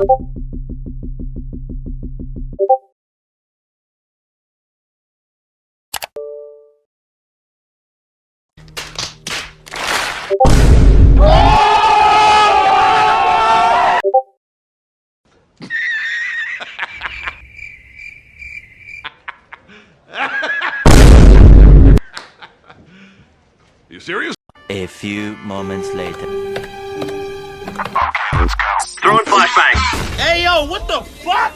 You serious? A few moments later. Throwing flashbang. Hey, yo, what the fuck?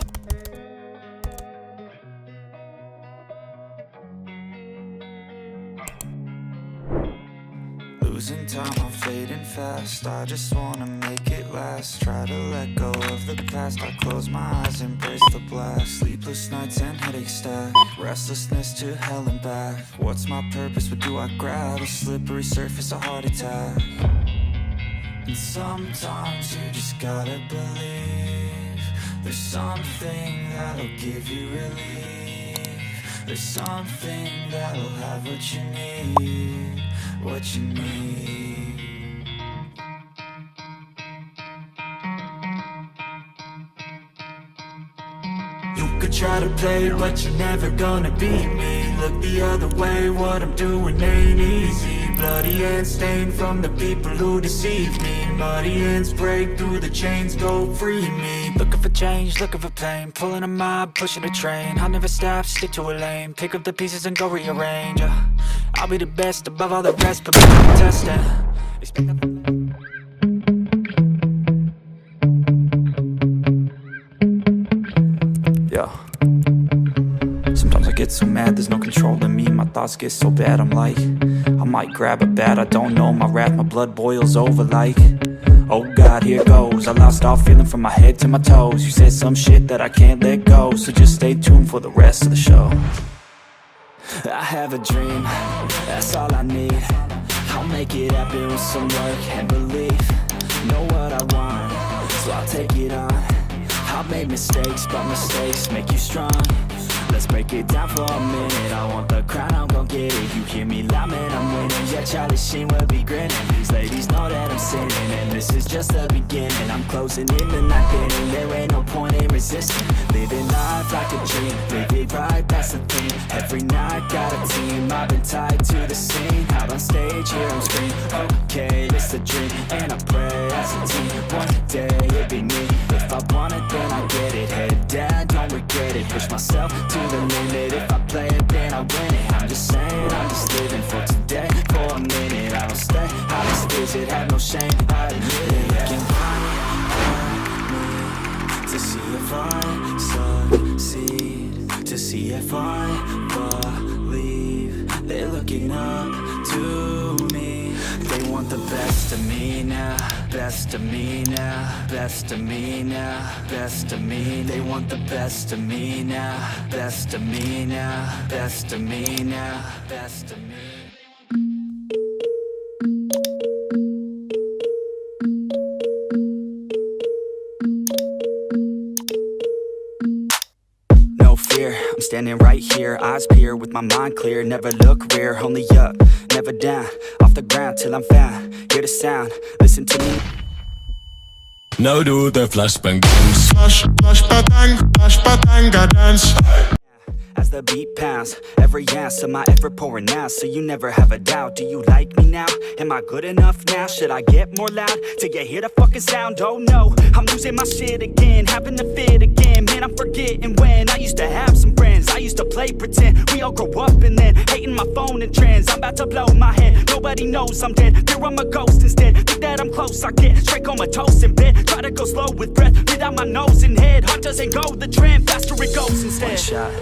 Losing time, I'm fading fast. I just wanna make it last. Try to let go of the past. I close my eyes, embrace the blast. Sleepless nights and headache stack. Restlessness to hell and back. What's my purpose? What do I grab? A slippery surface, a heart attack. And sometimes you just gotta believe there's something that'll give you relief. There's something that'll have what you need, what you need. You could try to play, but you're never gonna beat me. Look the other way, what I'm doing ain't easy. Bloody hands stained from the people who deceive me. Muddy hands break through the chains, go free me. Looking for change, looking for pain. Pulling a mob, pushing a train. I'll never stop, stick to a lane. Pick up the pieces and go rearrange. I'll be the best above all the rest, but I'm testing. Yeah. Sometimes I get so mad, there's no control in me. My thoughts get so bad, I'm like, I might grab a bat, I don't know. My wrath, my blood boils over like, oh God, here goes. I lost all feeling from my head to my toes. You said some shit that I can't let go, so just stay tuned for the rest of the show. I have a dream, that's all I need. I'll make it happen with some work and belief. Know what I want, so I'll take it on. I've made mistakes, but mistakes make you strong. Let's break it down for a minute. I want the crown, I'm gon' get it. You hear me loud, man, I'm winning. Yeah, Charlie Sheen will be grinning. These ladies know that I'm sinning, and this is just the beginning. I'm closing in the ninth inning. There ain't no point in resisting. Living life like a dream, live it right, that's the thing. Every night, got a team, I've been tied to the scene. Out on stage, here I'm scream. Okay, it's a dream, and I pray as a team. One day, it'll be me. If I want it, then I get it. Head down, don't regret it. Push myself to the limit. If I play it, then I win it. I'm just saying, I'm just living for today. For a minute, I don't stay. I just visit, have no shame, I admit it. Looking right at me to see if I succeed, to see if I believe. They're looking up to me. They want the best of me now, best of me now, best of me now, best of me. They want the best of me now, best of me now, best of me now, best of me. No fear, I'm standing right here, eyes peer with my mind clear. Never look rear, only up, never down. Off the ground till I'm found, hear the sound, listen to me. Now do the flashbang dance. Flashbang dance. As the beat pounds, every ounce of my effort pouring out, so you never have a doubt. Do you like me now? Am I good enough now? Should I get more loud till you hear the fucking sound? Oh no, I'm losing my shit again, having to fit again. Man, I'm forgetting when I used to have some friends. I used to play pretend, we all grow up and then hating my phone and trends. I'm about to blow my head, nobody knows I'm dead. Fear I'm a ghost instead, think that I'm close, I get straight comatose in bed. Try to go slow with breath, breathe out my nose and head. Heart doesn't go the trend, faster it goes instead. One shot.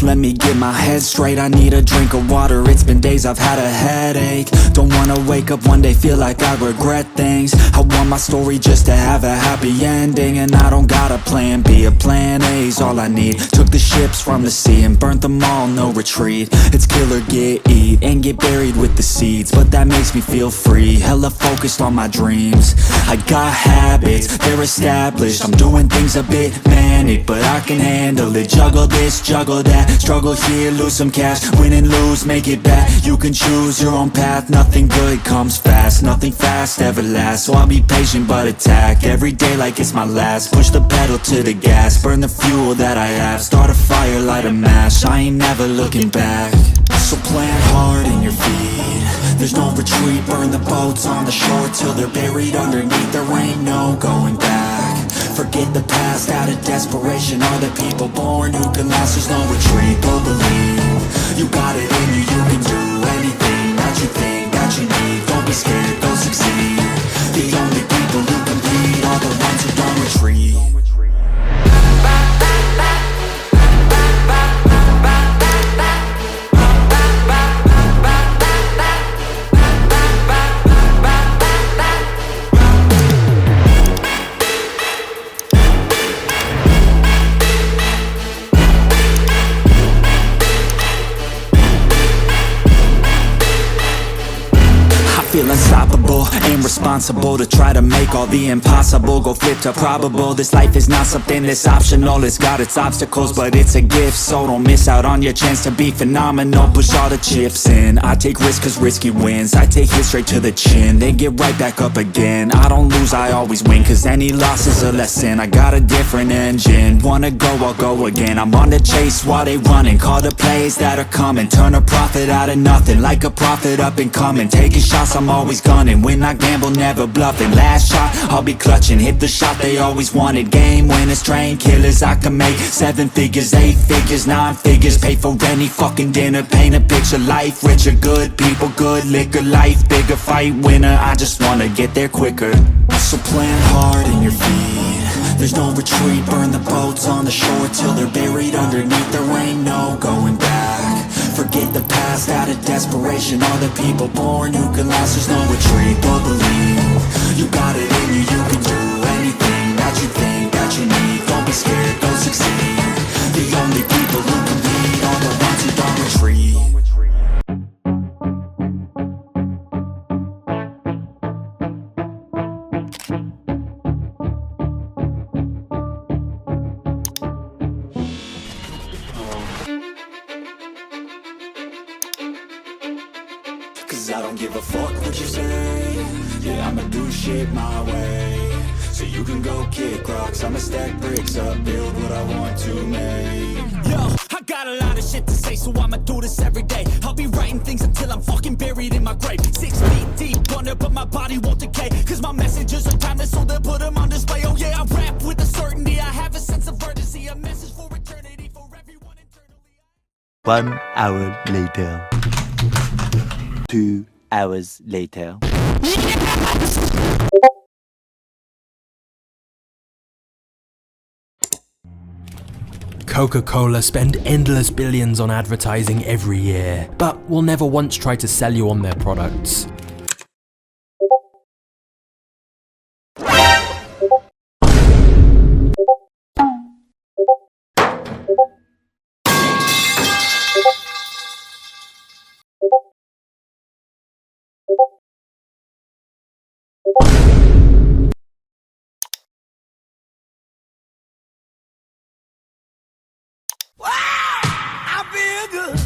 let me get my head straight. I need a drink of water, it's been days I've had a headache. Don't wanna wake up one day, feel like I regret things. I want my story just to have a happy ending. And I don't got a plan B, a plan A's all I need. Took the ships from the sea and burnt them all, no retreat. It's kill or get eat, and get buried with the seeds. But that makes me feel free, hella focused on my dreams. I got habits, they're established. I'm doing things a bit manic, but I can handle it. Juggle this, juggle that, struggle here, lose some cash. Win and lose, make it back. You can choose your own path, nothing good comes fast. Nothing fast ever lasts, so I'll be patient but attack every day like it's my last. Push the pedal to the gas, burn the fuel that I have. Start a fire, light a match, I ain't never looking back. So plant hard in your feet, there's no retreat. Burn the boats on the shore till they're buried underneath. There ain't no going back. Forget the past, out of desperation are the people born who can last. There's no retreat, go believe. You got it in you, you can do anything that you think that you need. Don't be scared, go succeed. The only people who compete are the ones who don't retreat. Feel unstoppable and responsible to try to make all the impossible go flip to probable. This life is not something that's optional, it's got its obstacles but it's a gift. So don't miss out on your chance to be phenomenal. Push all the chips in, I take risks cause risky wins. I take it straight to the chin, then get right back up again. I don't lose, I always win, cause any loss is a lesson. I got a different engine, wanna go, I'll go again. I'm on the chase while they running, call the plays that are coming. Turn a profit out of nothing, like a prophet up and coming. Taking shots, I'm always gunning. When I gamble, never bluffing. Last shot, I'll be clutching. Hit the shot they always wanted. Game winners, train killers. I can make 7 figures, 8 figures, 9 figures. Pay for any fucking dinner. Paint a picture, life richer. Good people, good liquor. Life bigger, fight winner. I just wanna get there quicker. So plant hard in your feet, there's no retreat. Burn the boats on the shore till they're buried underneath. There ain't no going back. Forget the past, out of desperation are the people born who can last. There's no retreat, but believe. You got it in you, you can do anything that you think that you need. Don't be scared, go succeed. The only people who compete are the ones who don't retreat. Cause I don't give a fuck what you say. Yeah, I'ma do shit my way. So you can go kick rocks, I'ma stack bricks up, build what I want to make. Yo, I got a lot of shit to say, so I'ma do this every day. I'll be writing things until I'm fucking buried in my grave. 6 feet deep under, but my body won't decay. Cause my messages are timeless, so they'll put them on display. Oh yeah, I rap with a certainty, I have a sense of urgency. A message for eternity, for everyone internally. 1 hour later. 2 hours later. Coca-Cola spend endless billions on advertising every year, but will never once try to sell you on their products. I feel good.